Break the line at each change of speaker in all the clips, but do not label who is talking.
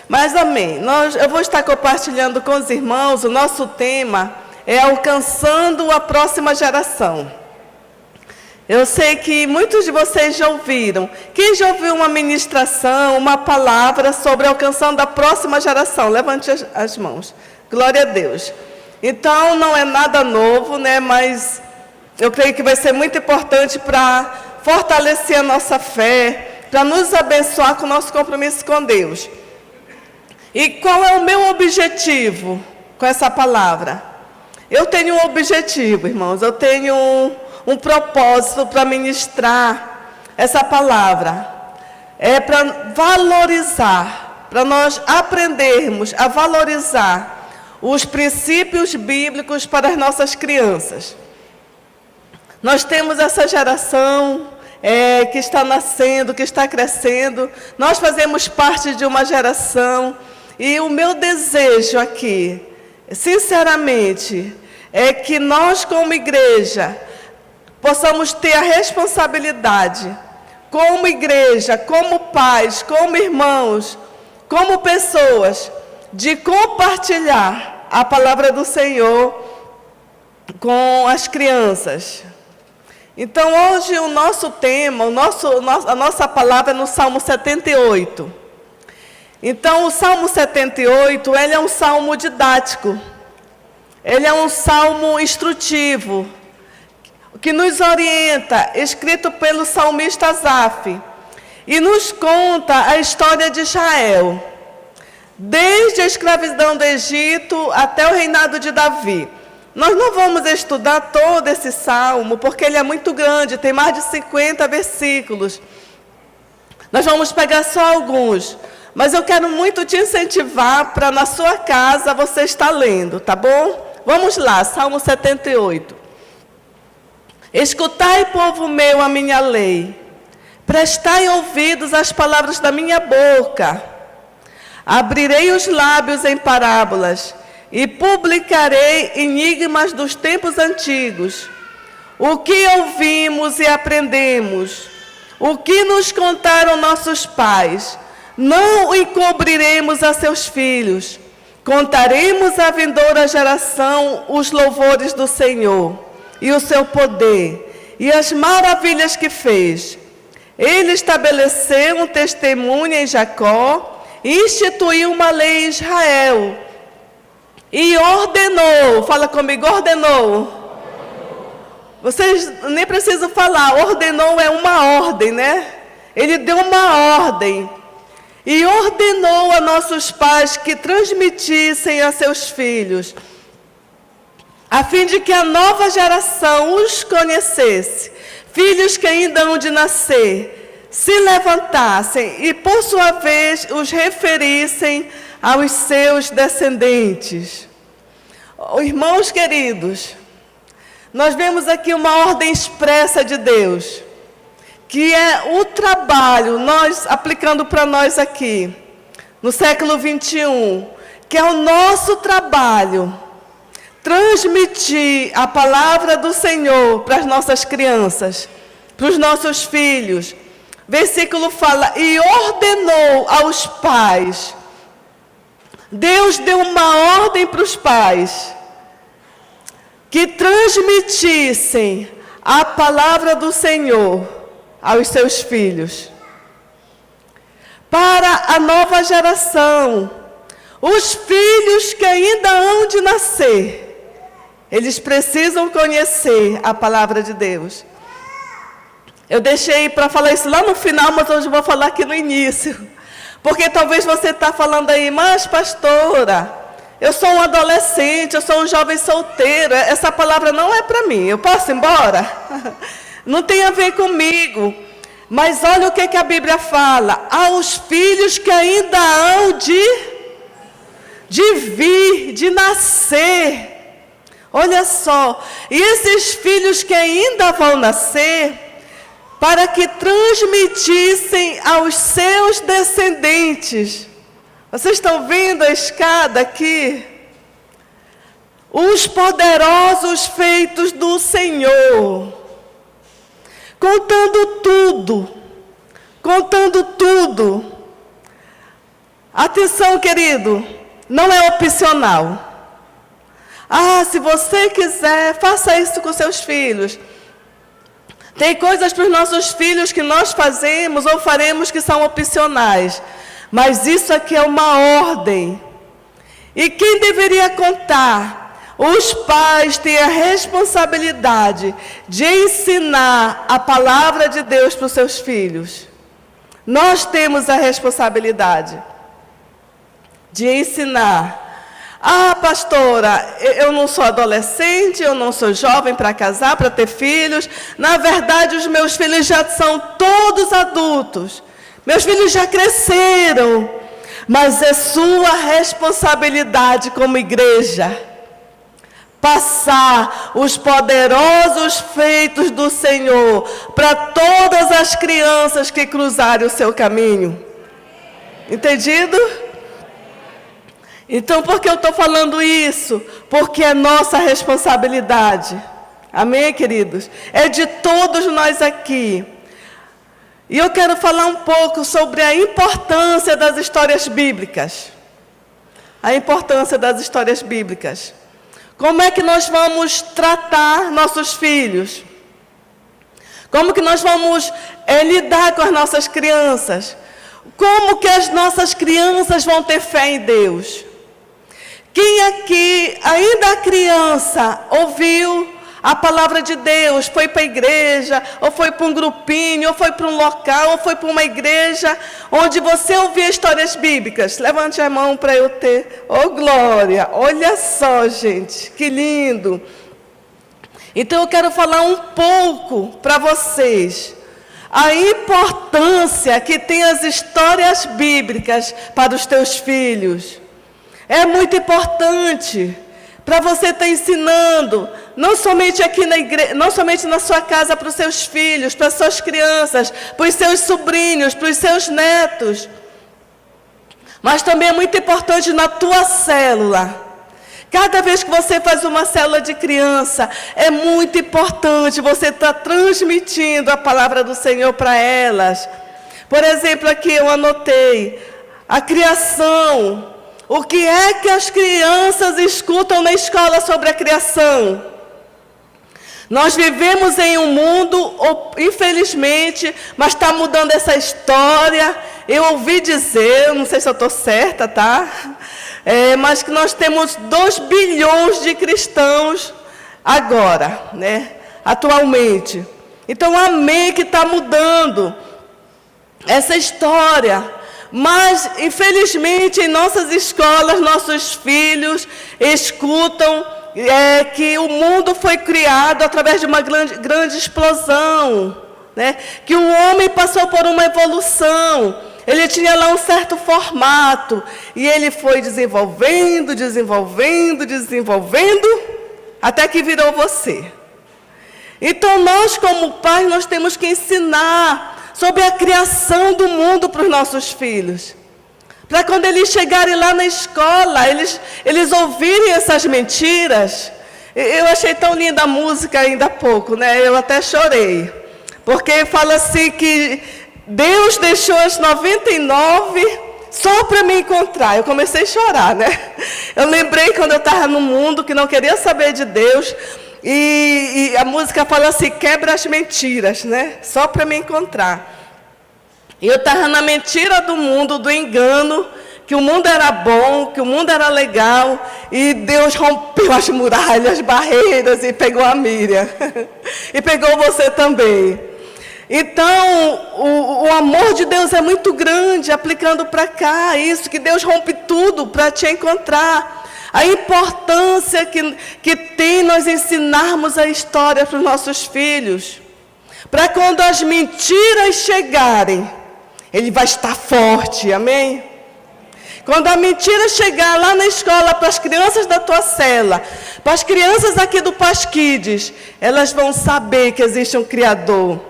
Mas amém. Eu vou estar compartilhando com os irmãos, o nosso tema é alcançando a próxima geração. Eu sei que muitos de vocês já ouviram. Quem já ouviu uma ministração, uma palavra sobre alcançando a próxima geração? Levante as mãos. Glória a Deus. Então, não é nada novo, né? Mas eu creio que vai ser muito importante para fortalecer a nossa fé, para nos abençoar com o nosso compromisso com Deus. E qual é o meu objetivo com essa palavra? Eu tenho um objetivo, irmãos. Eu tenho um propósito para ministrar essa palavra. É para valorizar, para nós aprendermos a valorizar os princípios bíblicos para as nossas crianças. Nós temos essa geração que está nascendo, que está crescendo. Nós fazemos parte de uma geração. E o meu desejo aqui, sinceramente, é que nós como igreja possamos ter a responsabilidade, como igreja, como pais, como irmãos, como pessoas, de compartilhar a palavra do Senhor com as crianças. Então, hoje o nosso tema, a nossa palavra é no Salmo 78. Então, o Salmo 78, ele é um salmo didático. Ele é um salmo instrutivo, que nos orienta, escrito pelo salmista Asaf, e nos conta a história de Israel, desde a escravidão do Egito até o reinado de Davi. Nós não vamos estudar todo esse salmo, porque ele é muito grande, tem mais de 50 versículos. Nós vamos pegar só alguns, mas eu quero muito te incentivar para na sua casa você estar lendo, tá bom? Vamos lá, Salmo 78. Escutai, povo meu, a minha lei. Prestai ouvidos às palavras da minha boca. Abrirei os lábios em parábolas e publicarei enigmas dos tempos antigos. O que ouvimos e aprendemos, o que nos contaram nossos pais, não o encobriremos a seus filhos. Contaremos à vindoura geração os louvores do Senhor e o seu poder e as maravilhas que fez. Ele estabeleceu um testemunho em Jacó e instituiu uma lei em Israel. E ordenou, fala comigo, ordenou. Vocês nem precisam falar, ordenou é uma ordem, né? Ele deu uma ordem. E ordenou a nossos pais que transmitissem a seus filhos, a fim de que a nova geração os conhecesse, filhos que ainda hão de nascer, se levantassem e, por sua vez, os referissem aos seus descendentes. Irmãos queridos, nós vemos aqui uma ordem expressa de Deus, que é o trabalho, nós aplicando para nós aqui, no século 21, que é o nosso trabalho, transmitir a palavra do Senhor para as nossas crianças, para os nossos filhos. Versículo fala, e ordenou aos pais. Deus deu uma ordem para os pais, que transmitissem a palavra do Senhor aos seus filhos. Para a nova geração, os filhos que ainda hão de nascer, eles precisam conhecer a palavra de Deus. Eu deixei para falar isso lá no final, mas hoje eu vou falar aqui no início. Porque talvez você está falando aí, mas pastora, eu sou um adolescente, eu sou um jovem solteiro, essa palavra não é para mim, eu posso ir embora? Não tem a ver comigo. Mas olha o que a Bíblia fala. Aos filhos que ainda hão de vir, de nascer. Olha só. E esses filhos que ainda vão nascer, para que transmitissem aos seus descendentes. Vocês estão vendo a escada aqui? Os poderosos feitos do Senhor. Contando tudo. Atenção, querido, não é opcional. Se você quiser, faça isso com seus filhos. Tem coisas para os nossos filhos que nós fazemos ou faremos que são opcionais. Mas isso aqui é uma ordem. E quem deveria contar? Os pais têm a responsabilidade de ensinar a palavra de Deus para os seus filhos. Nós temos a responsabilidade de ensinar. Pastora, eu não sou adolescente, eu não sou jovem para casar, para ter filhos. Na verdade, os meus filhos já são todos adultos. Meus filhos já cresceram. Mas é sua responsabilidade como igreja passar os poderosos feitos do Senhor para todas as crianças que cruzarem o seu caminho. Entendido? Então, por que eu estou falando isso? Porque é nossa responsabilidade. Amém, queridos? É de todos nós aqui. E eu quero falar um pouco sobre a importância das histórias bíblicas. A importância das histórias bíblicas. Como é que nós vamos tratar nossos filhos? Como que nós vamos lidar com as nossas crianças? Como que as nossas crianças vão ter fé em Deus? Quem aqui, ainda criança, ouviu a palavra de Deus, foi para a igreja, ou foi para um grupinho, ou foi para um local, ou foi para uma igreja, onde você ouvia histórias bíblicas? Levante a mão para eu ter. Oh, glória! Olha só, gente, que lindo! Então, eu quero falar um pouco para vocês a importância que tem as histórias bíblicas para os teus filhos. É muito importante para você estar ensinando, não somente aqui na igreja, não somente na sua casa, para os seus filhos, para as suas crianças, para os seus sobrinhos, para os seus netos, mas também é muito importante na tua célula. Cada vez que você faz uma célula de criança, é muito importante você estar transmitindo a palavra do Senhor para elas. Por exemplo, aqui eu anotei a criação. O que é que as crianças escutam na escola sobre a criação? Nós vivemos em um mundo, infelizmente, mas está mudando essa história. Eu ouvi dizer, não sei se eu estou certa, tá? Mas que nós temos 2 bilhões de cristãos agora, né? Atualmente. Então, amém que está mudando essa história. Mas, infelizmente, em nossas escolas, nossos filhos escutam que o mundo foi criado através de uma grande explosão, né? Que o homem passou por uma evolução. Ele tinha lá um certo formato, e ele foi desenvolvendo, até que virou você. Então, nós como pais, nós temos que ensinar sobre a criação do mundo para os nossos filhos. Para quando eles chegarem lá na escola, eles ouvirem essas mentiras. Eu achei tão linda a música ainda há pouco, né? Eu até chorei. Porque fala assim que Deus deixou as 99 só para me encontrar. Eu comecei a chorar, né? Eu lembrei quando eu estava no mundo, que não queria saber de Deus. E a música fala assim, quebra as mentiras, né? Só para me encontrar. E eu estava na mentira do mundo, do engano, que o mundo era bom, que o mundo era legal, e Deus rompeu as muralhas, as barreiras, e pegou a Miriam. E pegou você também. Então, o amor de Deus é muito grande, aplicando para cá, isso, que Deus rompe tudo para te encontrar. A importância que tem nós ensinarmos a história para os nossos filhos. Para quando as mentiras chegarem, ele vai estar forte, amém? Quando a mentira chegar lá na escola, para as crianças da tua cela, para as crianças aqui do Paz Kids, elas vão saber que existe um Criador.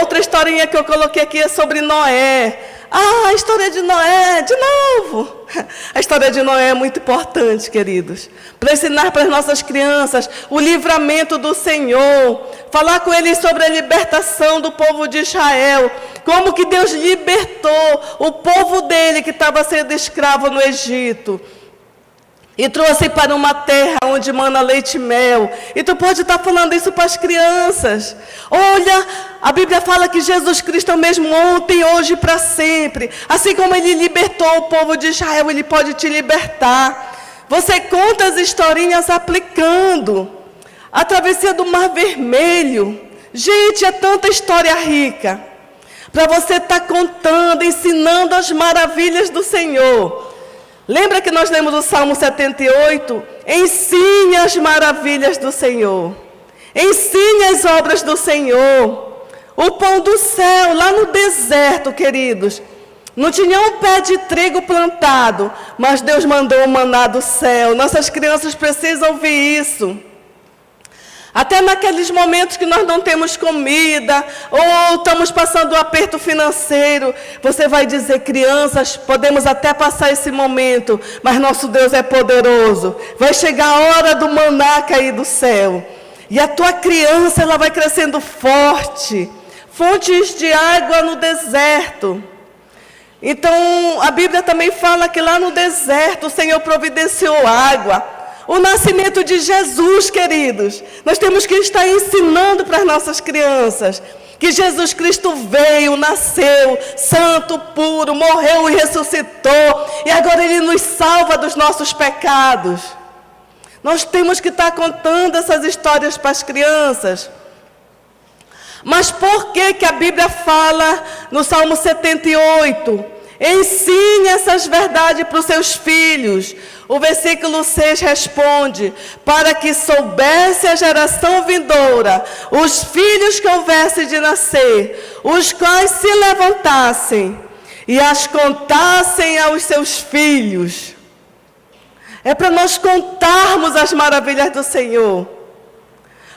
Outra historinha que eu coloquei aqui é sobre Noé. A história de Noé, de povo. A história de Noé é muito importante, queridos, para ensinar para as nossas crianças o livramento do Senhor, falar com eles sobre a libertação do povo de Israel, como que Deus libertou o povo dele que estava sendo escravo no Egito, e trouxe para uma terra onde mana leite e mel. E tu pode estar falando isso para as crianças. Olha, a Bíblia fala que Jesus Cristo é o mesmo ontem, hoje e para sempre. Assim como Ele libertou o povo de Israel, Ele pode te libertar. Você conta as historinhas aplicando. A travessia do Mar Vermelho. Gente, é tanta história rica. Para você estar contando, ensinando as maravilhas do Senhor. Lembra que nós lemos o Salmo 78? Ensine as maravilhas do Senhor. Ensine as obras do Senhor. O pão do céu, lá no deserto, queridos. Não tinha um pé de trigo plantado, mas Deus mandou o maná do céu. Nossas crianças precisam ouvir isso. Até naqueles momentos que nós não temos comida, ou estamos passando um aperto financeiro, você vai dizer, crianças, podemos até passar esse momento, mas nosso Deus é poderoso. Vai chegar a hora do maná cair do céu. E a tua criança, ela vai crescendo forte. Fontes de água no deserto. Então, a Bíblia também fala que lá no deserto o Senhor providenciou água. O nascimento de Jesus, queridos, nós temos que estar ensinando para as nossas crianças que Jesus Cristo veio, nasceu, santo, puro, morreu e ressuscitou, e agora Ele nos salva dos nossos pecados. Nós temos que estar contando essas histórias para as crianças. Mas por que a Bíblia fala no Salmo 78? Ensine essas verdades para os seus filhos. O versículo 6 responde, para que soubesse a geração vindoura, os filhos que houvesse de nascer, os quais se levantassem e as contassem aos seus filhos. É para nós contarmos as maravilhas do Senhor.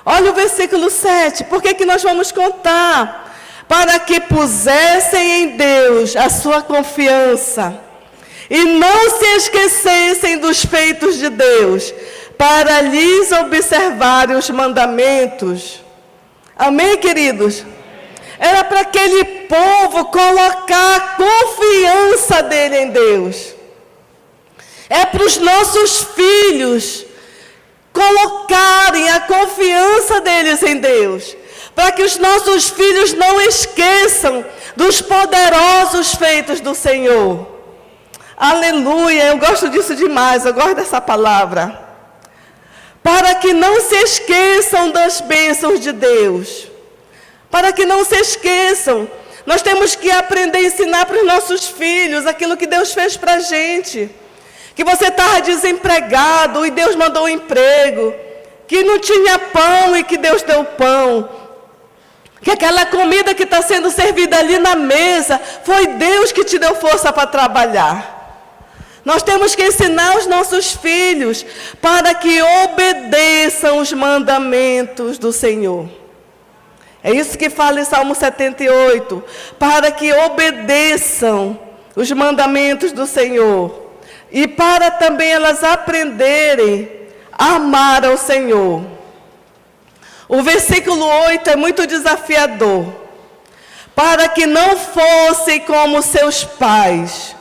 Olha o versículo 7, por que nós vamos contar? Para que pusessem em Deus a sua confiança e não se esquecessem dos feitos de Deus, para lhes observarem os mandamentos. Amém, queridos? Era para aquele povo colocar a confiança dele em Deus. É para os nossos filhos colocarem a confiança deles em Deus, para que os nossos filhos não esqueçam dos poderosos feitos do Senhor. Aleluia, eu gosto disso demais, eu gosto dessa palavra. Para que não se esqueçam das bênçãos de Deus. Para que não se esqueçam. Nós temos que aprender a ensinar para os nossos filhos aquilo que Deus fez para a gente. Que você estava desempregado e Deus mandou um emprego. Que não tinha pão e que Deus deu pão. Que aquela comida que está sendo servida ali na mesa, foi Deus que te deu força para trabalhar. Nós temos que ensinar os nossos filhos para que obedeçam os mandamentos do Senhor. É isso que fala em Salmo 78. Para que obedeçam os mandamentos do Senhor. E para também elas aprenderem a amar ao Senhor. O versículo 8 é muito desafiador. Para que não fossem como seus pais.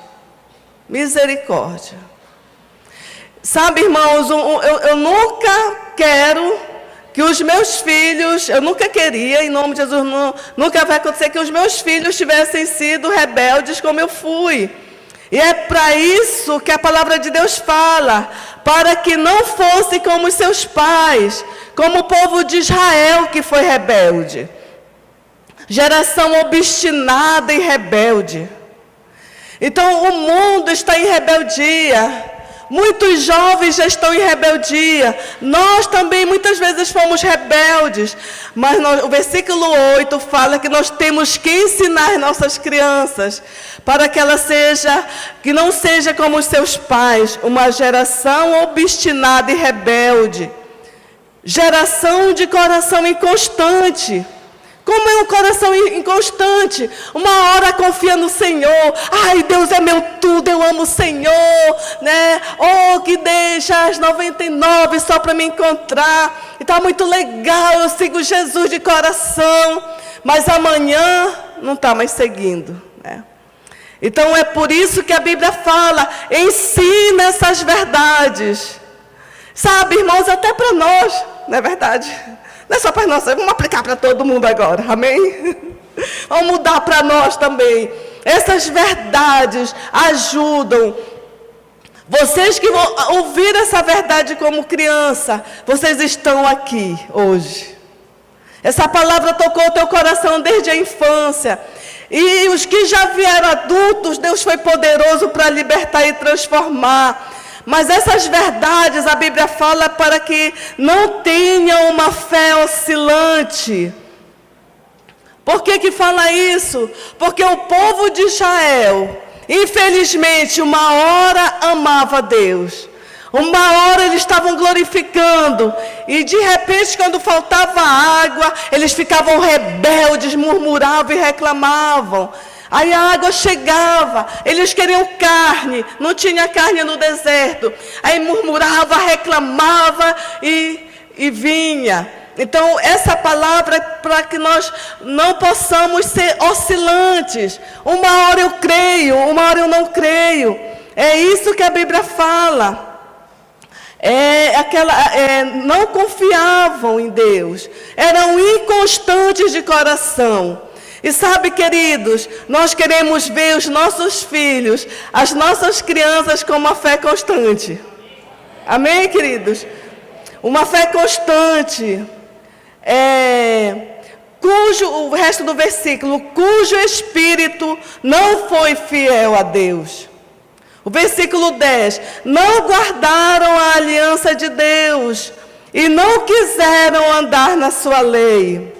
Misericórdia. Sabe, irmãos, eu nunca quero que os meus filhos, eu nunca queria, em nome de Jesus, nunca vai acontecer que os meus filhos tivessem sido rebeldes como eu fui. E é para isso que a palavra de Deus fala, para que não fosse como os seus pais, como o povo de Israel que foi rebelde. Geração obstinada e rebelde. Então o mundo está em rebeldia. Muitos jovens já estão em rebeldia. Nós também muitas vezes fomos rebeldes. Mas o versículo 8 fala que nós temos que ensinar nossas crianças para que não seja como os seus pais, uma geração obstinada e rebelde. Geração de coração inconstante. Como é um coração inconstante. Uma hora confia no Senhor. Ai, Deus é meu tudo, eu amo o Senhor, né? Oh, que deixa as 99 só para me encontrar. E tá muito legal, eu sigo Jesus de coração. Mas amanhã não está mais seguindo, né? Então é por isso que a Bíblia fala, ensina essas verdades. Sabe, irmãos, até para nós, não é verdade? Não é só para nós, vamos aplicar para todo mundo agora, amém? Vamos mudar para nós também. Essas verdades ajudam. Vocês que vão ouvir essa verdade como criança, vocês estão aqui hoje. Essa palavra tocou o teu coração desde a infância. E os que já vieram adultos, Deus foi poderoso para libertar e transformar. Mas essas verdades, a Bíblia fala para que não tenham uma fé oscilante. Por que fala isso? Porque o povo de Israel, infelizmente, uma hora amava Deus. Uma hora eles estavam glorificando. E de repente, quando faltava água, eles ficavam rebeldes, murmuravam e reclamavam. Aí a água chegava, eles queriam carne, não tinha carne no deserto. Aí murmurava, reclamava e vinha. Então essa palavra é para que nós não possamos ser oscilantes. Uma hora eu creio, uma hora eu não creio. É isso que a Bíblia fala. Não confiavam em Deus, eram inconstantes de coração. E sabe, queridos, nós queremos ver os nossos filhos, as nossas crianças com uma fé constante. Amém, queridos? Uma fé constante. O resto do versículo, cujo espírito não foi fiel a Deus. O versículo 10, não guardaram a aliança de Deus e não quiseram andar na sua lei.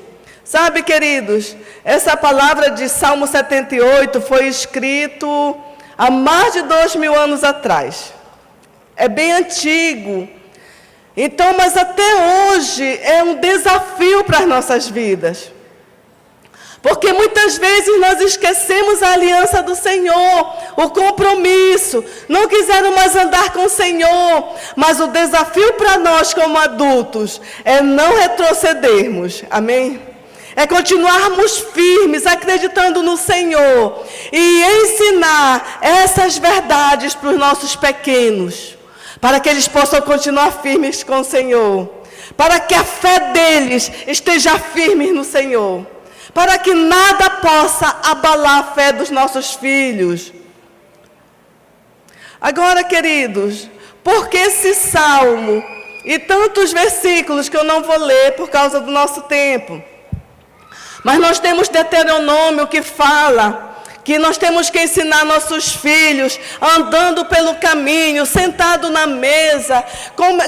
Sabe, queridos, essa palavra de Salmo 78 foi escrito há mais de 2000 anos atrás. É bem antigo. Então, mas até hoje é um desafio para as nossas vidas. Porque muitas vezes nós esquecemos a aliança do Senhor, o compromisso. Não quiseram mais andar com o Senhor. Mas o desafio para nós como adultos é não retrocedermos. Amém? É continuarmos firmes, acreditando no Senhor. E ensinar essas verdades para os nossos pequenos. Para que eles possam continuar firmes com o Senhor. Para que a fé deles esteja firme no Senhor. Para que nada possa abalar a fé dos nossos filhos. Agora, queridos, por que esse salmo e tantos versículos que eu não vou ler por causa do nosso tempo? Mas nós temos Deuteronômio que fala que nós temos que ensinar nossos filhos andando pelo caminho, sentado na mesa,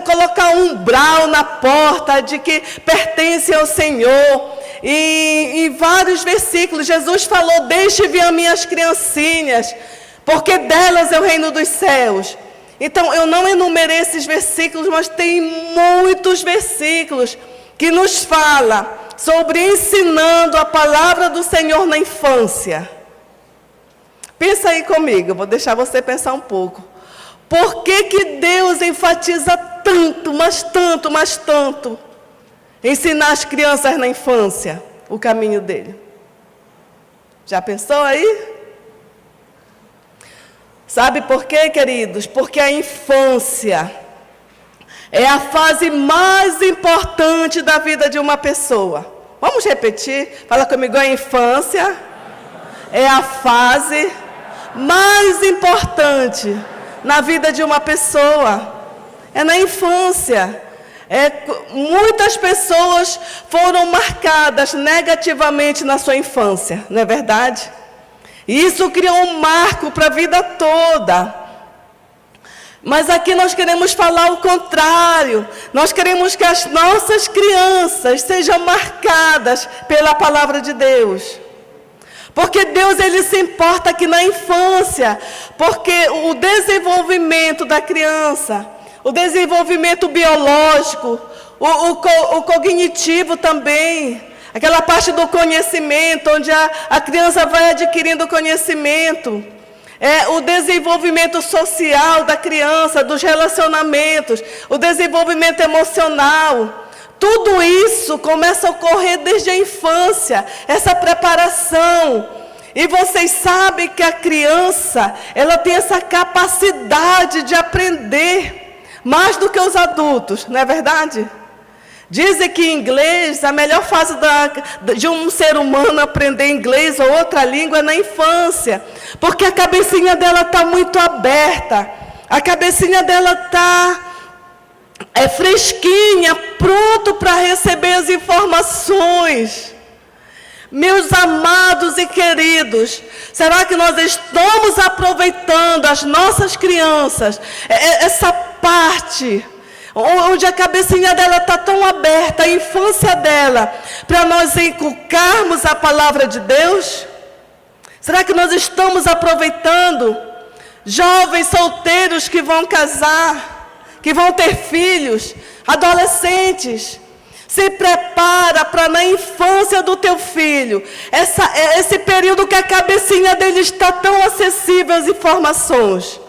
colocar um umbral na porta de que pertence ao Senhor. E em vários versículos, Jesus falou, deixe vir as minhas criancinhas, porque delas é o reino dos céus. Então, eu não enumerei esses versículos, mas tem muitos versículos que nos fala sobre ensinando a palavra do Senhor na infância. Pensa aí comigo, eu vou deixar você pensar um pouco. Por que Deus enfatiza tanto, mas tanto, mas tanto, ensinar as crianças na infância o caminho dele? Já pensou aí? Sabe por quê, queridos? Porque a infância é a fase mais importante da vida de uma pessoa. Vamos repetir? Fala comigo, a infância é a fase mais importante na vida de uma pessoa. É na infância. Muitas pessoas foram marcadas negativamente na sua infância, não é verdade? E isso criou um marco para a vida toda. Mas aqui nós queremos falar o contrário. Nós queremos que as nossas crianças sejam marcadas pela palavra de Deus. Porque Deus, Ele se importa aqui na infância. Porque o desenvolvimento da criança, o desenvolvimento biológico, o cognitivo também, Aquela parte do conhecimento, onde a criança vai adquirindo conhecimento. O desenvolvimento social da criança, dos relacionamentos, o desenvolvimento emocional. Tudo isso começa a ocorrer desde a infância, essa preparação. E vocês sabem que a criança, ela tem essa capacidade de aprender mais do que os adultos, não é verdade? Dizem que inglês, a melhor fase de um ser humano aprender inglês ou outra língua é na infância. Porque a cabecinha dela está muito aberta. A cabecinha dela está fresquinha, pronto para receber as informações. Meus amados e queridos, será que nós estamos aproveitando as nossas crianças, essa parte onde a cabecinha dela está tão aberta, a infância dela, para nós inculcarmos a palavra de Deus? Será que nós estamos aproveitando? Jovens solteiros que vão casar, que vão ter filhos, adolescentes, se prepara para na infância do teu filho, esse período que a cabecinha dele está tão acessível às informações.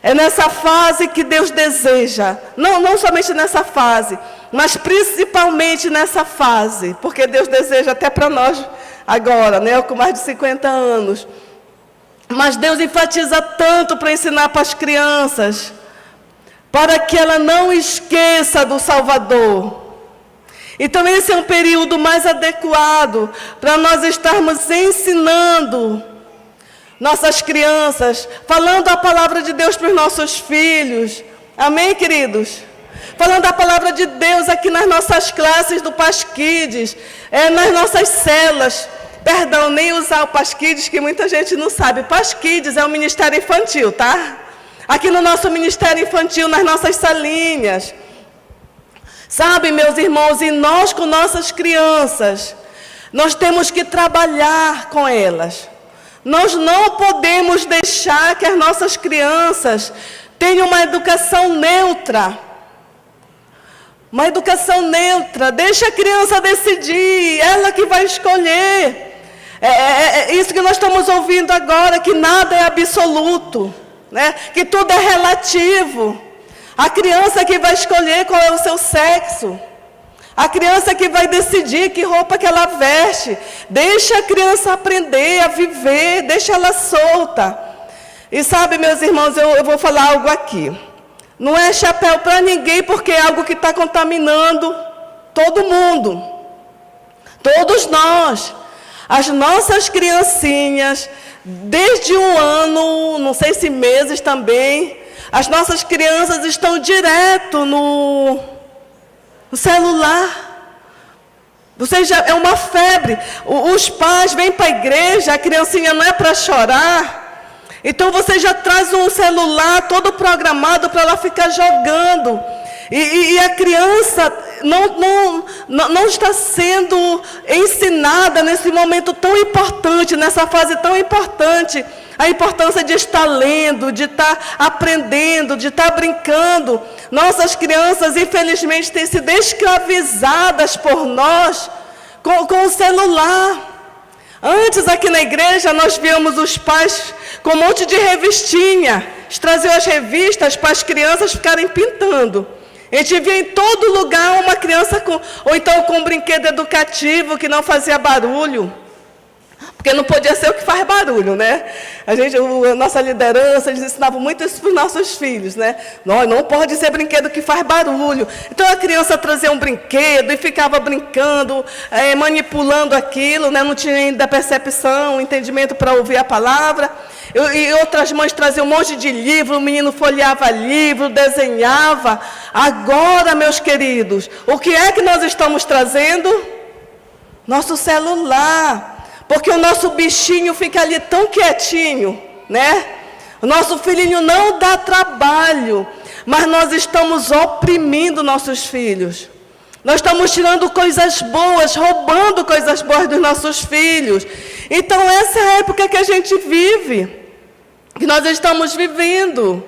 É nessa fase que Deus deseja, não somente nessa fase, mas principalmente nessa fase, porque Deus deseja até para nós agora, né, com mais de 50 anos. Mas Deus enfatiza tanto para ensinar para as crianças, para que ela não esqueça do Salvador. Então esse é um período mais adequado para nós estarmos ensinando nossas crianças, falando a palavra de Deus para os nossos filhos. Amém, queridos? Falando a palavra de Deus aqui nas nossas classes do Paz Kids, nas nossas celas. Perdão, nem usar o Paz Kids, que muita gente não sabe. Paz Kids é um ministério infantil, tá? Aqui no nosso ministério infantil, nas nossas salinhas. Sabe, meus irmãos, e nós com nossas crianças, nós temos que trabalhar com elas. Nós não podemos deixar que as nossas crianças tenham uma educação neutra. Uma educação neutra. Deixa a criança decidir, ela que vai escolher. Isso que nós estamos ouvindo agora, que nada é absoluto, né? Que tudo é relativo. A criança que vai escolher qual é o seu sexo. A criança que vai decidir que roupa que ela veste. Deixa a criança aprender a viver, deixa ela solta. E sabe, meus irmãos, eu vou falar algo aqui. Não é chapéu para ninguém, porque é algo que está contaminando todo mundo. Todos nós. As nossas criancinhas, desde 1 ano, não sei se meses também, as nossas crianças estão direto no celular. Você já é uma febre. Os pais vêm para a igreja, a criancinha não é para chorar. Então você já traz um celular todo programado para ela ficar jogando. E a criança não está sendo ensinada nesse momento tão importante, nessa fase tão importante, a importância de estar lendo, de estar aprendendo, de estar brincando. Nossas crianças, infelizmente, têm sido escravizadas por nós com o celular. Antes, aqui na igreja, nós víamos os pais com um monte de revistinha. Eles traziam as revistas para as crianças ficarem pintando. A gente via em todo lugar uma criança ou então com um brinquedo educativo que não fazia barulho. Porque não podia ser o que faz barulho, né? A nossa liderança, eles ensinavam muito isso para os nossos filhos, né? Não pode ser brinquedo que faz barulho. Então a criança trazia um brinquedo e ficava brincando, manipulando aquilo, né? Não tinha ainda percepção, entendimento para ouvir a palavra. E outras mães traziam um monte de livro, o menino folheava livro, desenhava. Agora, meus queridos, o que é que nós estamos trazendo? Nosso celular. Porque o nosso bichinho fica ali tão quietinho, né? O nosso filhinho não dá trabalho, mas nós estamos oprimindo nossos filhos. Nós estamos tirando coisas boas, roubando coisas boas dos nossos filhos. Então essa é a época que a gente vive, que nós estamos vivendo.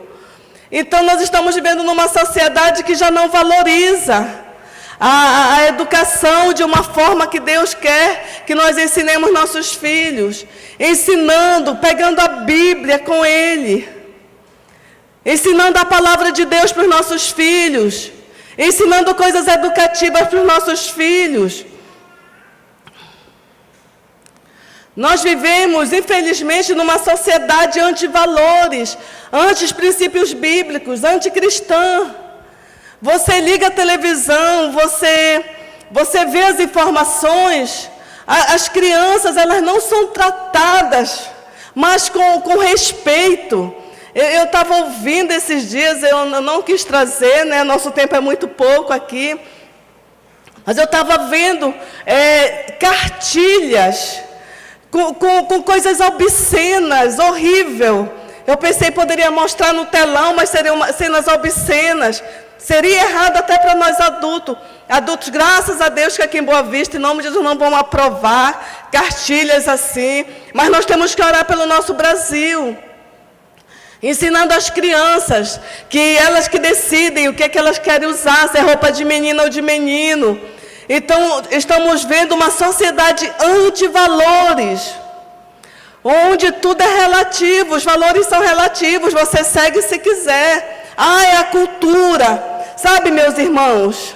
Então nós estamos vivendo numa sociedade que já não valoriza. a educação de uma forma que Deus quer que nós ensinemos nossos filhos, ensinando, pegando a Bíblia com Ele, ensinando a palavra de Deus para os nossos filhos, ensinando coisas educativas para os nossos filhos. Nós vivemos, infelizmente, numa sociedade anti-valores, anti-princípios bíblicos, anticristã. Você liga a televisão, você vê as informações, as crianças, elas não são tratadas, mas com respeito. Eu estava ouvindo esses dias, eu não quis trazer, né? Nosso tempo é muito pouco aqui, mas eu estava vendo cartilhas com coisas obscenas, horrível. Eu pensei que poderia mostrar no telão, mas seriam cenas obscenas. Seria errado até para nós adultos. Adultos, graças a Deus que aqui em Boa Vista, em nome de Jesus, não vão aprovar cartilhas assim. Mas nós temos que orar pelo nosso Brasil. Ensinando as crianças, que elas que decidem o que é que elas querem usar, se é roupa de menina ou de menino. Então, estamos vendo uma sociedade anti-valores, onde tudo é relativo, os valores são relativos, você segue se quiser. É a cultura. Sabe, meus irmãos,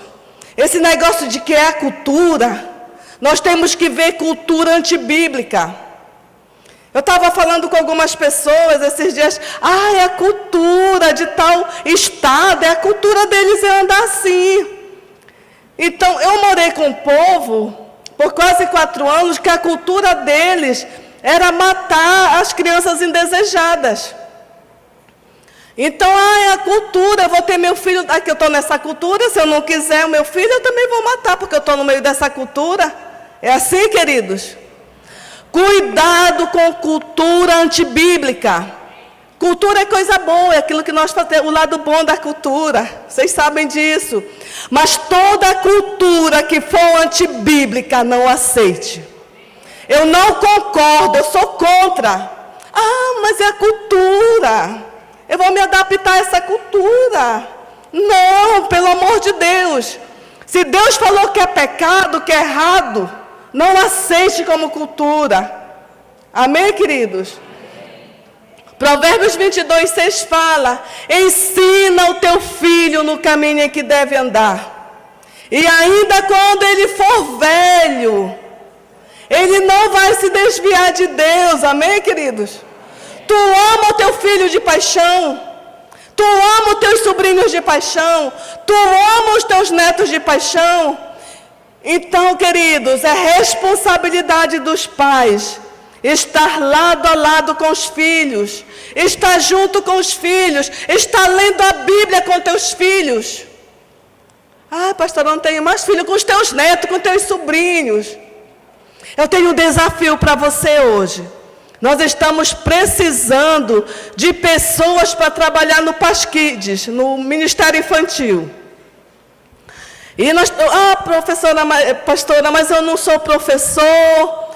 esse negócio de que é a cultura, nós temos que ver cultura antibíblica. Eu estava falando com algumas pessoas esses dias, é a cultura de tal estado, é a cultura deles é andar assim. Então, eu morei com o povo por quase 4 anos, que a cultura deles era matar as crianças indesejadas. Então, é a cultura, eu vou ter meu filho, aqui eu estou nessa cultura, se eu não quiser o meu filho, eu também vou matar, porque eu estou no meio dessa cultura. É assim, queridos? Cuidado com cultura antibíblica. Cultura é coisa boa, é aquilo que nós fazemos, o lado bom da cultura. Vocês sabem disso. Mas toda cultura que for antibíblica, não aceite. Eu não concordo, eu sou contra. Mas é a cultura. Eu vou me adaptar a essa cultura. Não, pelo amor de Deus. Se Deus falou que é pecado, que é errado, não aceite como cultura. Amém, queridos? Provérbios 22:6 fala: ensina o teu filho no caminho em que deve andar. E ainda quando ele for velho, ele não vai se desviar de Deus. Amém, queridos? Tu ama o teu filho de paixão. Tu ama os teus sobrinhos de paixão. Tu ama os teus netos de paixão. Então, queridos, é responsabilidade dos pais estar lado a lado com os filhos, estar junto com os filhos, estar lendo a Bíblia com teus filhos. Pastor, eu não tenho mais filho, com os teus netos, com teus sobrinhos. Eu tenho um desafio para você hoje. Nós estamos precisando de pessoas para trabalhar no Pasquides, no Ministério Infantil. E nós, professora, pastora, mas eu não sou professor.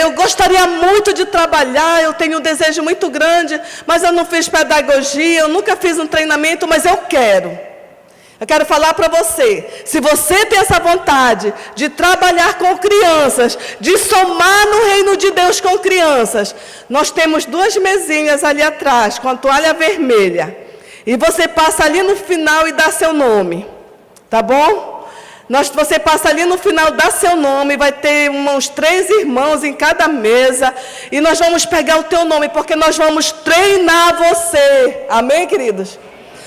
Eu gostaria muito de trabalhar, eu tenho um desejo muito grande, mas eu não fiz pedagogia, eu nunca fiz um treinamento, mas eu quero. Eu quero falar para você, se você tem essa vontade de trabalhar com crianças, de somar no reino de Deus com crianças, nós temos 2 mesinhas ali atrás, com a toalha vermelha. E você passa ali no final e dá seu nome, tá bom? Você passa ali no final, dá seu nome, vai ter uns 3 irmãos em cada mesa, e nós vamos pegar o teu nome, porque nós vamos treinar você. Amém, queridos?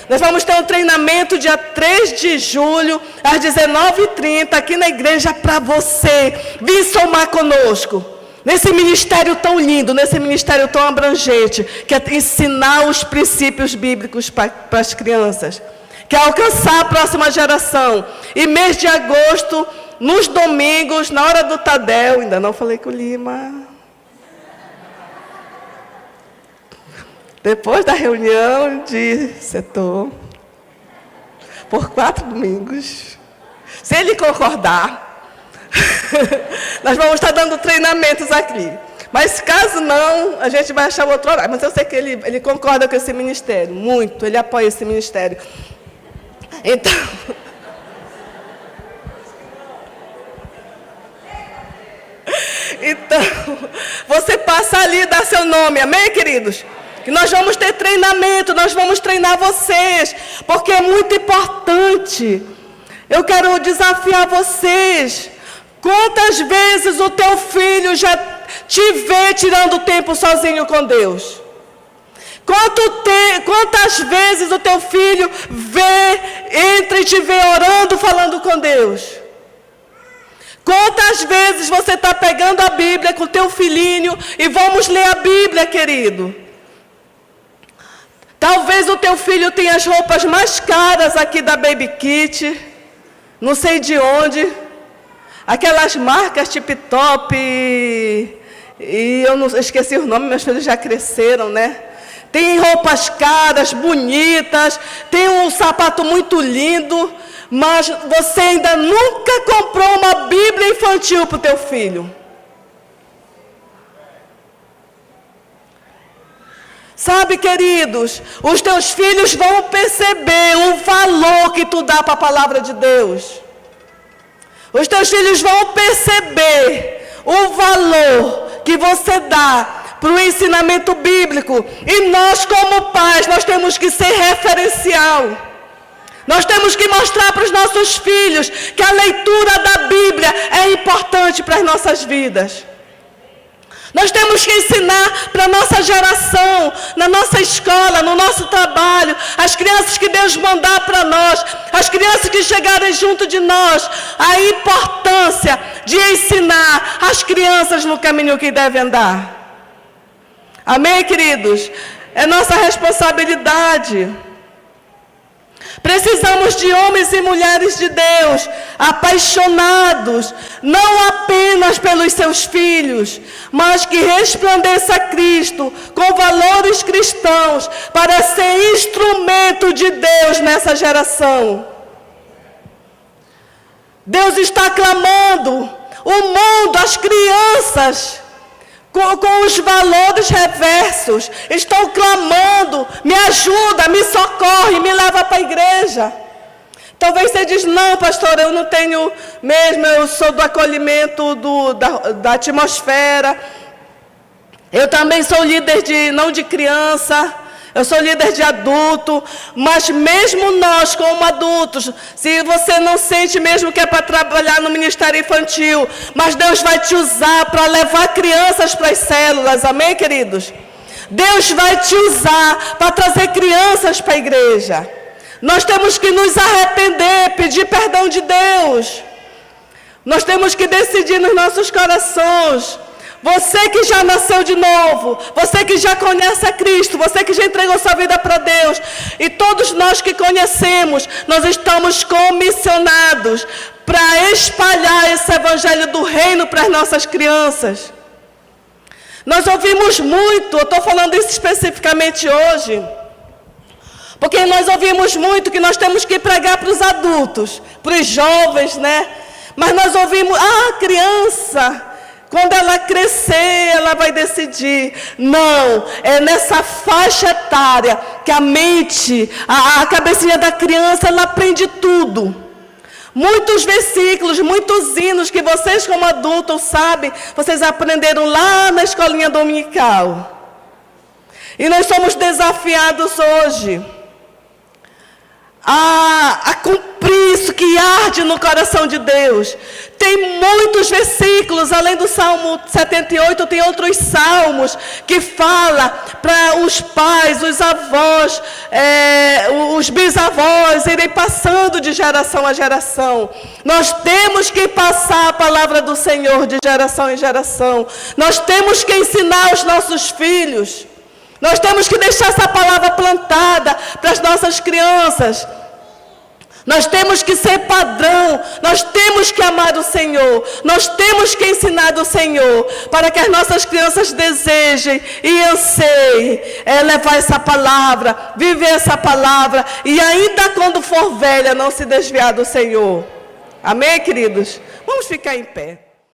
Nós vamos ter um treinamento dia 3 de julho, às 19h30, aqui na igreja, para você vir somar conosco. Nesse ministério tão lindo, nesse ministério tão abrangente, que é ensinar os princípios bíblicos para as crianças. Que é alcançar a próxima geração. E mês de agosto, nos domingos, na hora do Tadel, ainda não falei com o Lima. Depois da reunião de setor, por 4 domingos, se ele concordar, nós vamos estar dando treinamentos aqui. Mas caso não, a gente vai achar outro horário. Mas eu sei que ele concorda com esse ministério, muito, ele apoia esse ministério. Então, Então, você passa ali e dá seu nome, amém, queridos? Que nós vamos ter treinamento, nós vamos treinar vocês, porque é muito importante. Eu quero desafiar vocês. Quantas vezes o teu filho já te vê tirando tempo sozinho com Deus? Quantas vezes o teu filho entra e te vê orando, falando com Deus? Quantas vezes você está pegando a Bíblia com o teu filhinho e vamos ler a Bíblia, querido? Talvez o teu filho tenha as roupas mais caras aqui da Baby Kit, não sei de onde, aquelas marcas Tip Top, e eu não esqueci o nome, meus filhos já cresceram, né? Tem roupas caras, bonitas, tem um sapato muito lindo, mas você ainda nunca comprou uma Bíblia infantil para o teu filho. Sabe, queridos, os teus filhos vão perceber o valor que tu dá para a palavra de Deus. Os teus filhos vão perceber o valor que você dá para o ensinamento bíblico. E nós, como pais, nós temos que ser referencial. Nós temos que mostrar para os nossos filhos que a leitura da Bíblia é importante para as nossas vidas. Nós temos que ensinar para a nossa geração, na nossa escola, no nosso trabalho, as crianças que Deus mandar para nós, as crianças que chegarem junto de nós, a importância de ensinar as crianças no caminho que devem andar. Amém, queridos? É nossa responsabilidade. Precisamos de homens e mulheres de Deus, apaixonados, não apenas pelos seus filhos, mas que resplandeça Cristo com valores cristãos para ser instrumento de Deus nessa geração. Deus está clamando, o mundo, as crianças, com os valores reversos, estão clamando, me ajuda, me socorre, me leva para a igreja. Talvez você diz, não, pastor, eu não tenho mesmo, eu sou do acolhimento da atmosfera. Eu também sou líder não de criança, eu sou líder de adulto, mas mesmo nós como adultos, se você não sente mesmo que é para trabalhar no ministério infantil, mas Deus vai te usar para levar crianças para as células, amém, queridos? Deus vai te usar para trazer crianças para a igreja. Nós temos que nos arrepender, pedir perdão de Deus. Nós temos que decidir nos nossos corações. Você que já nasceu de novo, você que já conhece a Cristo, você que já entregou sua vida para Deus, e todos nós que conhecemos, nós estamos comissionados para espalhar esse evangelho do reino para as nossas crianças. Nós ouvimos muito, eu estou falando isso especificamente hoje, porque nós ouvimos muito que nós temos que pregar para os adultos, para os jovens, né? Mas nós ouvimos, criança, quando ela crescer, ela vai decidir. Não, é nessa faixa etária que a mente, a cabecinha da criança, ela aprende tudo. Muitos versículos, muitos hinos que vocês como adultos sabem, vocês aprenderam lá na escolinha dominical. E nós somos desafiados hoje a cumprir isso que arde no coração de Deus. Tem muitos versículos, além do Salmo 78, tem outros salmos que falam para os pais, os avós, os bisavós irem passando de geração a geração. Nós temos que passar a palavra do Senhor de geração em geração. Nós temos que ensinar os nossos filhos. Nós temos que deixar essa palavra plantada para as nossas crianças. Nós temos que ser padrão, nós temos que amar o Senhor, nós temos que ensinar do Senhor, para que as nossas crianças desejem e anseiem levar essa palavra, viver essa palavra, e ainda quando for velha, não se desviar do Senhor. Amém, queridos? Vamos ficar em pé.